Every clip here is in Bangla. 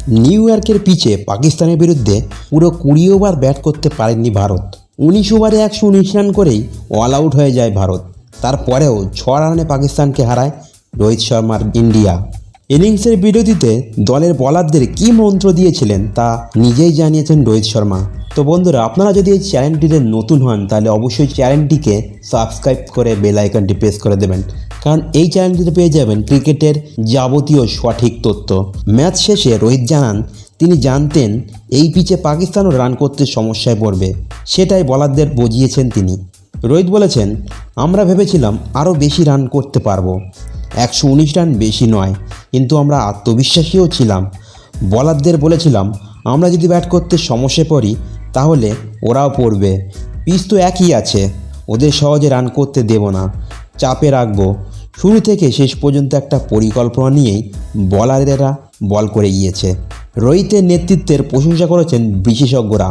নিউ ইয়র্কের পিচে পাকিস্তানের বিরুদ্ধে পুরো 20 ওভার ব্যাট করতে পারেননি ভারত। 19 ওভারে 119 রান করেই অল আউট হয়ে যায় ভারত। তারপরেও 6 রানে পাকিস্তানকে হারায় রোহিত শর্মার ইন্ডিয়া। ইনিংসের বিরতিতে দলের বোলারদের কী মন্ত্র দিয়েছিলেন তা নিজেই জানিয়েছেন রোহিত শর্মা। তো বন্ধুরা, আপনারা যদি এই চ্যানেলটিতে নতুন হন তাহলে অবশ্যই চ্যানেলটিকে সাবস্ক্রাইব করে বেল আইকনটি প্রেস করে দেবেন, কারণ এই চ্যানেলটিতে পেয়ে যাবেন ক্রিকেটের যাবতীয় সঠিক তথ্য। ম্যাচ শেষে রোহিত জানান তিনি জানতেন এই পিচে পাকিস্তানও রান করতে সমস্যায় পড়বে, সেটাই বোলারদের বুঝিয়েছেন তিনি। রোহিত বলেছেন, আমরা ভেবেছিলাম আরও বেশি রান করতে পারবো, 119 রান বেশি নয়, কিন্তু আমরা আত্মবিশ্বাসীও ছিলাম। বোলারদের বলেছিলাম আমরা যদি ব্যাট করতে সমস্যায় পড়ি তাহলে ওরাও পড়বে, পিচ তো একই আছে, ওদের সহজে রান করতে দেব না, চাপে রাখবো। শুরু থেকে শেষ পর্যন্ত একটা পরিকল্পনা নিয়েই বোলারেরা বল করে গিয়েছে। রোহিতের নেতৃত্বের প্রশংসা করেছেন বিশেষজ্ঞরা।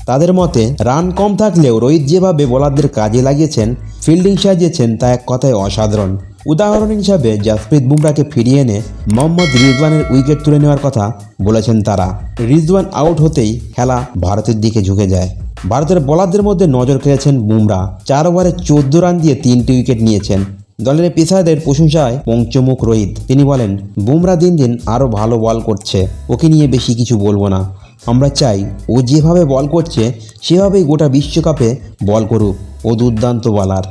তাদের মতে রান কম থাকলেও রোহিত যেভাবে বোলারদের কাজে লাগিয়েছেন, ফিল্ডিং সাজিয়েছেন, তা এক কথায় অসাধারণ। উদাহরণ হিসাবে জাসপ্রীত বুমরাকে ফিরিয়ে এনে মোহাম্মদ রিজওয়ানের উইকেট তুলে নেওয়ার কথা বলেছেন তারা। রিজওয়ান আউট হতেই খেলা ভারতের দিকে ঝুঁকে যায়। ভারতের বোলারদের মধ্যে নজর কেড়েছেন বুমরা। 4 ওভারে 14 রান দিয়ে 3টি উইকেট নিয়েছেন। দলের পেসারদের প্রশংসায় পঞ্চমুখ রোহিত। তিনি বলেন, বুমরা দিন দিন আরও ভালো বল করছে, ওকে নিয়ে বেশি কিছু বলবো না। আমরা চাই ও যেভাবে বল করছে সেভাবেই গোটা বিশ্বকাপে বল করুক, ও দুর্দান্ত বোলার।